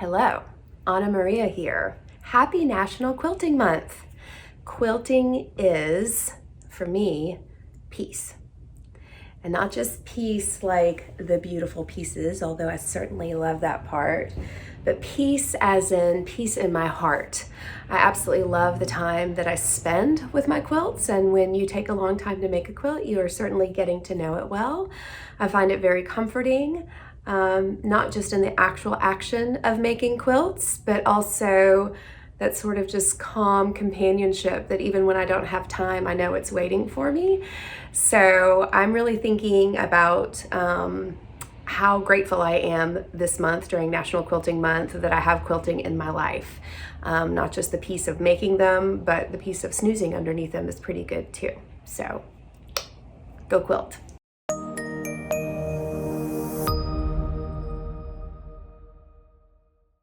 Hello, Anna Maria here. Happy National Quilting Month. Quilting is, for me, peace. And not just peace like the beautiful pieces, although I certainly love that part, but peace as in peace in my heart. I absolutely love the time that I spend with my quilts, and when you take a long time to make a quilt, you are certainly getting to know it well. I find it very comforting, not just in the actual action of making quilts, but also that sort of just calm companionship that even when I don't have time, I know it's waiting for me. So I'm really thinking about how grateful I am this month during National Quilting Month that I have quilting in my life. Not just the piece of making them, but the piece of snoozing underneath them is pretty good too. So go quilt.